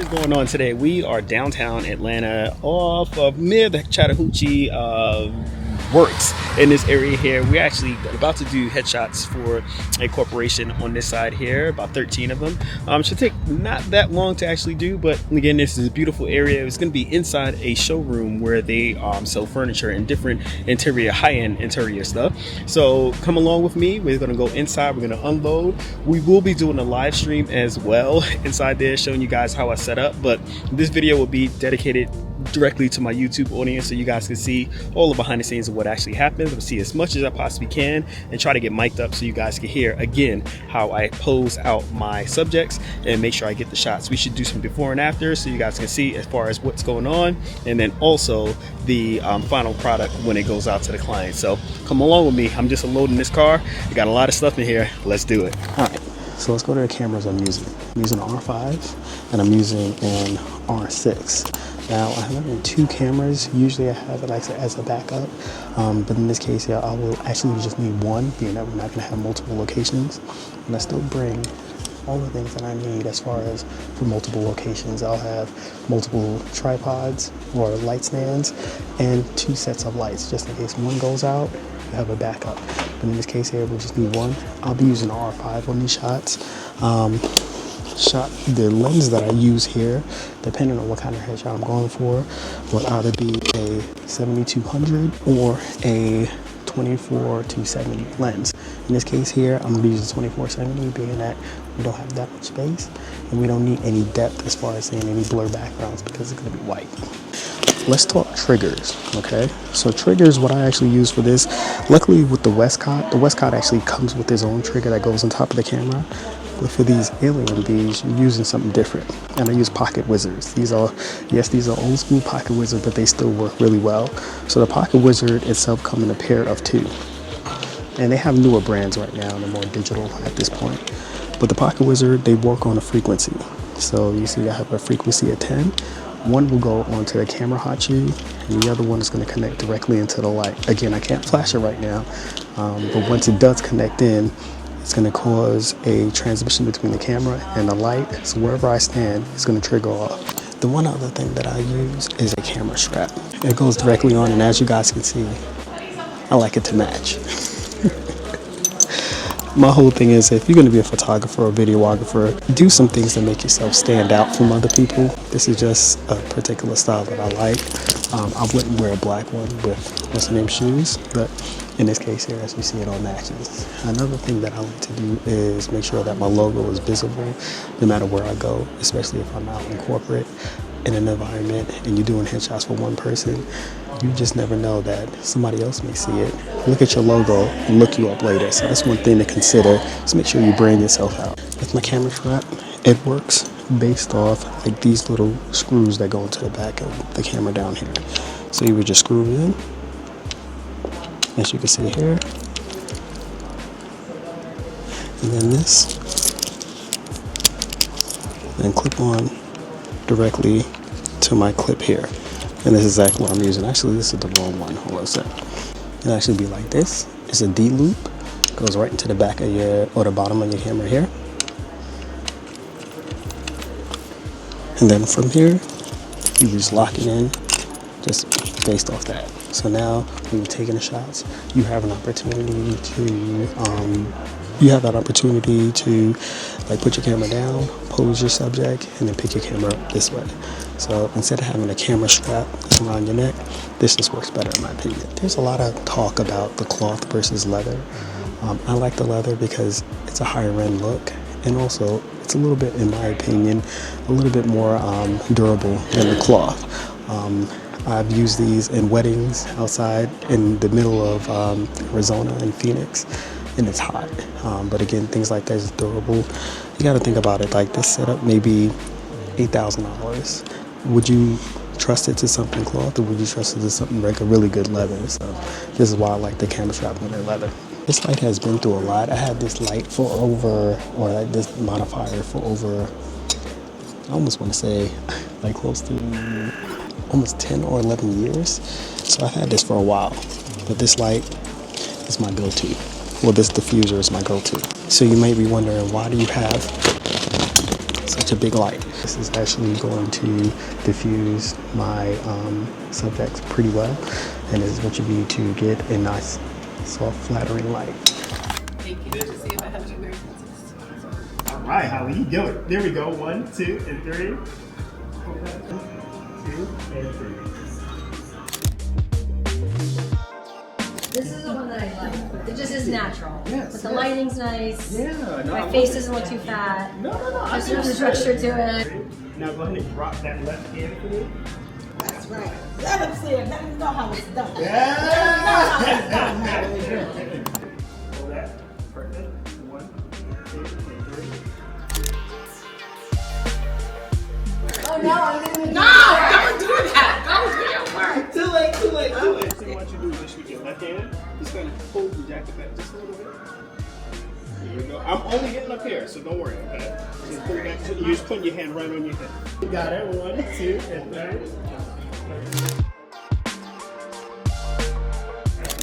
is going on today? We are downtown Atlanta off of near the Chattahoochee Works in this area here. We're actually about to do headshots for a corporation on this side here, about 13 of them. Should take not that long to actually do, but again, this is a beautiful area. It's going to be inside a showroom where they sell furniture and different interior, high-end interior stuff. So come along with me. We're going to go inside. We're going to unload. We will be doing a live stream as well inside there, showing you guys how I set up, but this video will be dedicated directly to my YouTube audience, so you guys can see all the behind the scenes of what actually happens. I'll see as much as I possibly can and try to get mic'd up so you guys can hear again how I pose out my subjects and make sure I get the shots. We should do some before and after so you guys can see as far as what's going on, and then also the final product when it goes out to the client. So come along with me. I'm just unloading this car. We got a lot of stuff in here. Let's do it. All right, so let's go to the cameras I'm using. I'm using an R5 and I'm using an R6. Now, I have two cameras. Usually I have it as a backup, but in this case, yeah, I will actually just need one, being that we're not going to have multiple locations. And I still bring all the things that I need as far as for multiple locations. I'll have multiple tripods or light stands and 2 sets of lights, just in case one goes out, you have a backup. But in this case here, we'll just need one. I'll be using R5 on these shots. The lens that I use here, depending on what kind of headshot I'm going for, will either be a 7200 or a 24-70 lens. In this case here, I'm going to use a 24-70, being that we don't have that much space and we don't need any depth as far as seeing any blur backgrounds because it's going to be white. Let's talk triggers, okay? So triggers, what I actually use for this, luckily with the Westcott actually comes with its own trigger that goes on top of the camera. But for these Alien Bees, you're using something different. And I use PocketWizards. These are old school PocketWizards, but they still work really well. So the PocketWizard itself comes in a pair of 2. And they have newer brands right now, and they're more digital at this point. But the PocketWizard, they work on a frequency. So you see I have a frequency of 10. One will go onto the camera hot shoe, and the other one is going to connect directly into the light. Again, I can't flash it right now, but once it does connect in, it's going to cause a transmission between the camera and the light, so wherever I stand, it's going to trigger off. The one other thing that I use is a camera strap. It goes directly on, and as you guys can see, I like it to match. My whole thing is, if you're going to be a photographer or videographer, do some things to make yourself stand out from other people. This is just a particular style that I like. I wouldn't wear a black one with what's the name shoes, but in this case here, as you see, it all matches. Another thing that I like to do is make sure that my logo is visible no matter where I go, especially if I'm out in corporate in an environment and you're doing headshots for one person. You just never know that somebody else may see it, look at your logo, and look you up later. So that's one thing to consider. Just make sure you brand yourself out. With my camera strap, it works based off like these little screws that go into the back of the camera down here. So you would just screw it in, as you can see here. And then this, and clip on directly to my clip here. And this is exactly what I'm using. Actually, this is the wrong one. Hold on a sec. It'll actually be like this. It's a D loop. Goes right into the back of your, or the bottom of your camera here. And then from here, you just lock it in, just based off that. So now, when you're taking the shots, you have an opportunity to, like, put your camera down, pose your subject, and then pick your camera up this way. So instead of having a camera strap around your neck, this just works better in my opinion. There's a lot of talk about the cloth versus leather. I like the leather because it's a higher end look, and also it's a little bit, in my opinion, a little bit more durable than the cloth. I've used these in weddings outside in the middle of Arizona and Phoenix, and it's hot. But again, things like that is durable. You got to think about it. Like, this setup may be $8,000. Would you trust it to something cloth, or would you trust it to something like a really good leather? So this is why I like the camera strap on their leather. This light has been through a lot. I had this light for over, or like this modifier for over, I almost want to say like close to almost 10 or 11 years. So I've had this for a while, but this light is my go-to. Well, this diffuser is my go-to. So you may be wondering, why do you have such a big light. This is actually going to diffuse my subjects pretty well, and this is what you need to get a nice, soft, flattering light. Thank you. To see if I have any weird pencils. All right, Holly, you do it. There we go. 1, 2, and 3. 2 and 3. This is the one that I like. It just is natural. Yes, but the lighting's nice. Yeah, no, My face doesn't look too fat. No. There's no structure to it. Now go ahead and drop that left hand for me. That's right. Let him see it. Let him know how it's done. Yeah. Let him know how it's done. Hold that. Perfect. 1, 2, and 3. Oh no, I'm gonna No, don't do that. Don't do your work. Too late. So what you do is just with your left hand, just kind of hold the jacket back just a little bit. Here we go. I'm only getting up here, so don't worry. Okay. Just pull it back. You're just putting your hand right on your head. You got it. 1, 2, and 3.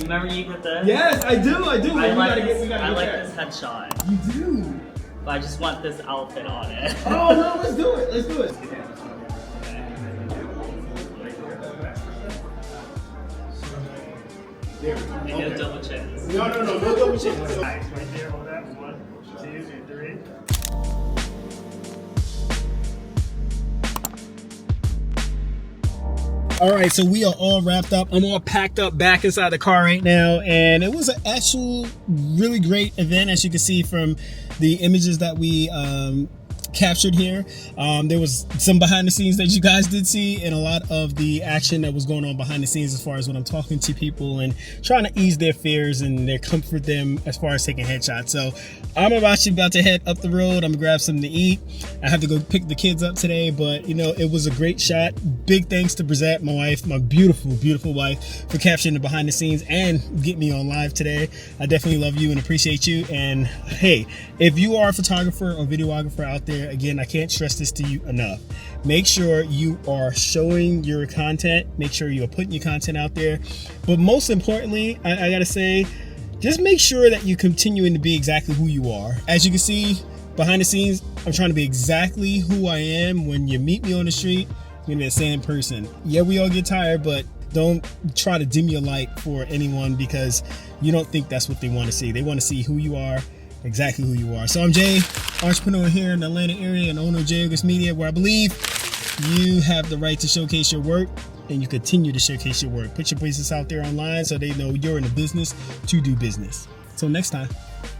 Remember you get this? Yes, I do. I like this headshot. You do. But I just want this outfit on it. Oh no, let's do it. There we go. You get a double chance. No double chance. Nice, right there, hold that. 1, 2, and 3. All right, so we are all wrapped up. I'm all packed up back inside the car right now, and it was an actual really great event, as you can see from the images that we captured here. There was some behind the scenes that you guys did see, and a lot of the action that was going on behind the scenes as far as when I'm talking to people and trying to ease their fears and their comfort them as far as taking headshots. So I'm about to head up the road. I'm gonna grab something to eat. I have to go pick the kids up today, but you know, it was a great shot. Big thanks to Brizette, my wife, my beautiful wife, for capturing the behind the scenes and getting me on live today. I definitely love you and appreciate you. And hey, if you are a photographer or videographer out there, again, I can't stress this to you enough. Make sure you are showing your content. Make sure you are putting your content out there. But most importantly, I gotta say, just make sure that you're continuing to be exactly who you are. As you can see, behind the scenes, I'm trying to be exactly who I am. When you meet me on the street, you're gonna be the same person. Yeah, we all get tired, but don't try to dim your light for anyone because you don't think that's what they want to see. They want to see who you are, exactly who you are. So I'm Jay, entrepreneur here in the Atlanta area and owner of J.August Media, where I believe you have the right to showcase your work and you continue to showcase your work. Put your business out there online so they know you're in the business to do business. Until next time.